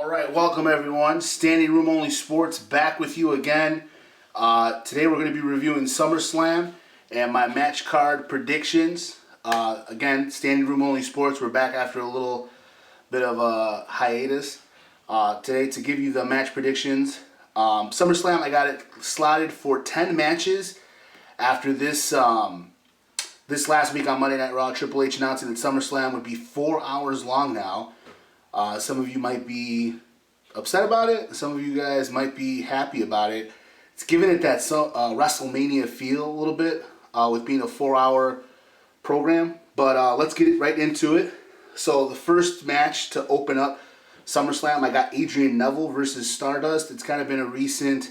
All right, welcome everyone. Standing Room Only Sports back with you again. Today we're going to be reviewing SummerSlam and my match card predictions. Again, Standing Room Only Sports. We're back after a little bit of a hiatus today to give you the match predictions. SummerSlam, I got it slotted for 10 matches after this last week on Monday Night Raw. Triple H announcing that SummerSlam would be 4 hours long now. Some of you might be upset about it. Some of you guys might be happy about it. It's giving it that WrestleMania feel a little bit with being a 4-hour program. But let's get right into it. So the first match to open up SummerSlam, I got Adrian Neville versus Stardust. It's kind of been a recent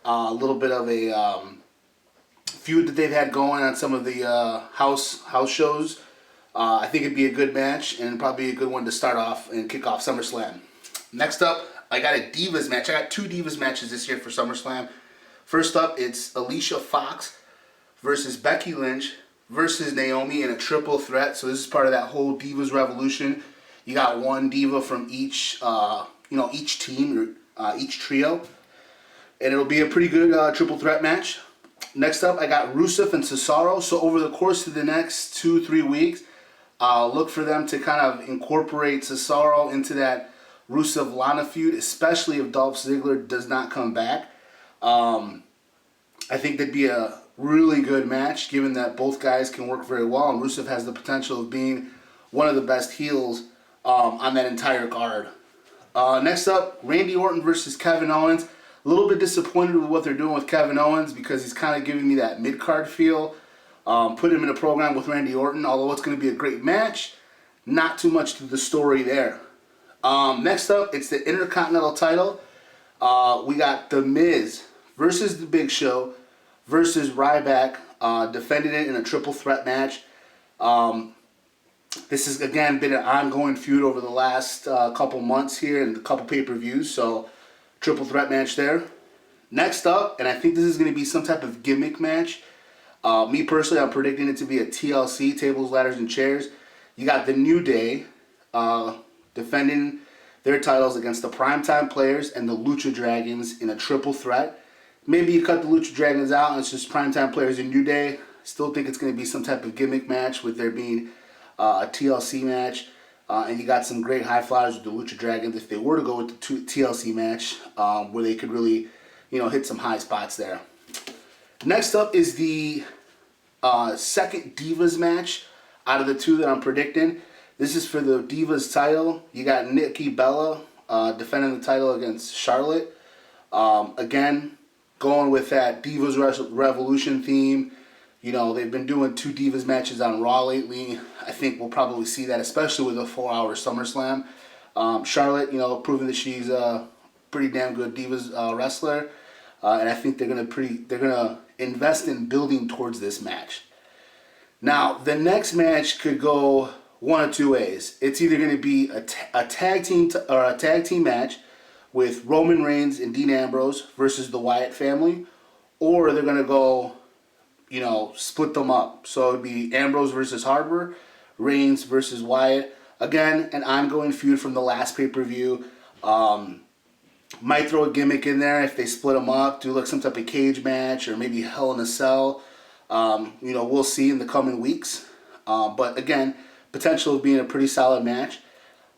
little bit of a feud that they've had going on some of the house shows. I think it'd be a good match and probably a good one to start off and kick off SummerSlam. Next up, I got a Divas match. I got 2 Divas matches this year for SummerSlam. First up, it's Alicia Fox versus Becky Lynch versus Naomi in a triple threat. So this is part of that whole Divas revolution. You got one diva from each team, or each trio, and it'll be a pretty good triple threat match. Next up, I got Rusev and Cesaro. So over the course of the next 2-3 weeks, look for them to kind of incorporate Cesaro into that Rusev-Lana feud, especially if Dolph Ziggler does not come back. I think that'd be a really good match, given that both guys can work very well, and Rusev has the potential of being one of the best heels on that entire card. Next up, Randy Orton versus Kevin Owens. A little bit disappointed with what they're doing with Kevin Owens because he's kind of giving me that mid-card feel. Put him in a program with Randy Orton, although it's going to be a great match. Not too much to the story there. Next up, it's the Intercontinental title. We got The Miz versus The Big Show versus Ryback, defending it in a triple threat match. This has, again, been an ongoing feud over the last couple months here and a couple pay-per-views, so triple threat match there. Next up, and I think this is going to be some type of gimmick match. Me personally, I'm predicting it to be a TLC, tables, ladders, and chairs. You got the New Day defending their titles against the Primetime Players and the Lucha Dragons in a triple threat. Maybe you cut the Lucha Dragons out and it's just Primetime Players and New Day. Still think it's going to be some type of gimmick match with there being a TLC match. And you got some great high flyers with the Lucha Dragons if they were to go with the TLC match, where they could really, hit some high spots there. Next up is the second Divas match out of the 2 that I'm predicting. This is for the Divas title. You got Nikki Bella defending the title against Charlotte. Again, going with that Divas Revolution theme. They've been doing 2 Divas matches on Raw lately. I think we'll probably see that, especially with a 4-hour SummerSlam. Charlotte, proving that she's a pretty damn good Divas wrestler. And I think they're gonna invest in building towards this match. Now, the next match could go one of 2 ways. It's either going to be a tag team match with Roman Reigns and Dean Ambrose versus the Wyatt family, or they're going to go, split them up. So it'd be Ambrose versus Harper, Reigns versus Wyatt. Again, an ongoing feud from the last pay-per-view. Might throw a gimmick in there if they split them up, do like some type of cage match or maybe Hell in a Cell. We'll see in the coming weeks. But again, potential of being a pretty solid match.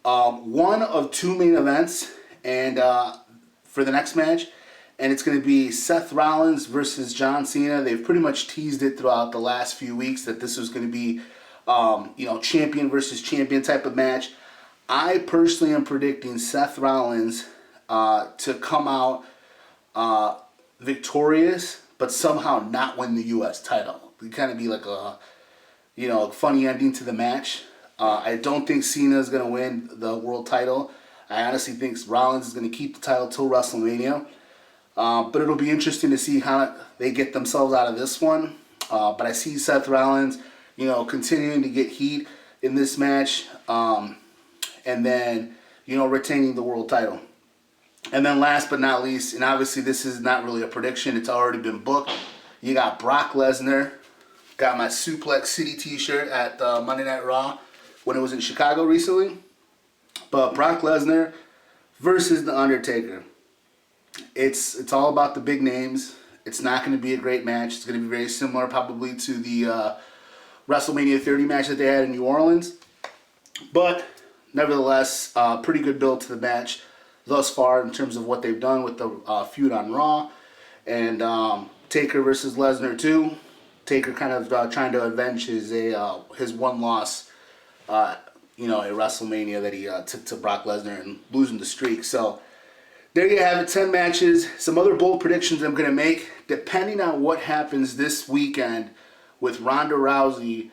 One of 2 main events and for the next match, and it's going to be Seth Rollins versus John Cena. They've pretty much teased it throughout the last few weeks that this was going to be, champion versus champion type of match. I personally am predicting Seth Rollins to come out victorious, but somehow not win the U.S. title. It kind of be like a, funny ending to the match. I don't think Cena is going to win the world title. I honestly think Rollins is going to keep the title till WrestleMania. But it'll be interesting to see how they get themselves out of this one. But I see Seth Rollins, continuing to get heat in this match, and then, retaining the world title. And then last but not least, and obviously this is not really a prediction, it's already been booked, you got Brock Lesnar. Got my Suplex City t-shirt at Monday Night Raw when it was in Chicago recently. But Brock Lesnar versus The Undertaker. It's all about the big names. It's not going to be a great match. It's going to be very similar probably to the WrestleMania 30 match that they had in New Orleans. But nevertheless, pretty good build to the match thus far in terms of what they've done with the feud on Raw. And Taker versus Lesnar too. Taker kind of trying to avenge his one loss, at WrestleMania that he took to Brock Lesnar and losing the streak. So there you have it, 10 matches. Some other bold predictions I'm going to make, depending on what happens this weekend with Ronda Rousey,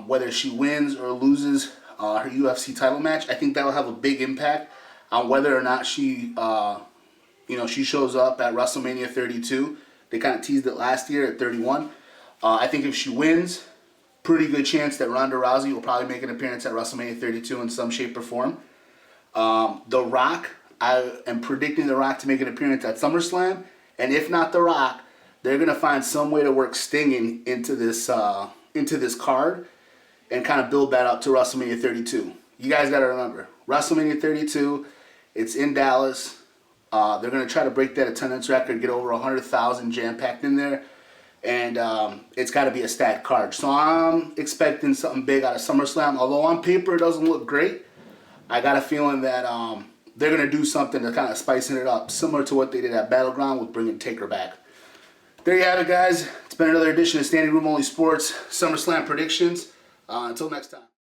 whether she wins or loses her UFC title match. I think that will have a big impact on whether or not she shows up at WrestleMania 32. They kind of teased it last year at 31. I think if she wins, pretty good chance that Ronda Rousey will probably make an appearance at WrestleMania 32 in some shape or form. The Rock, I am predicting The Rock to make an appearance at SummerSlam, and if not The Rock, they're gonna find some way to work Sting into this card and kind of build that up to WrestleMania 32. You guys gotta remember, WrestleMania 32, it's in Dallas. They're gonna try to break that attendance record, get over 100,000 jam-packed in there, and it's got to be a stacked card. So I'm expecting something big out of SummerSlam. Although on paper it doesn't look great, I got a feeling that they're going to do something to kind of spicing it up, similar to what they did at Battleground with bringing Taker back. There you have it, guys. It's been another edition of Standing Room Only Sports SummerSlam predictions. Until next time.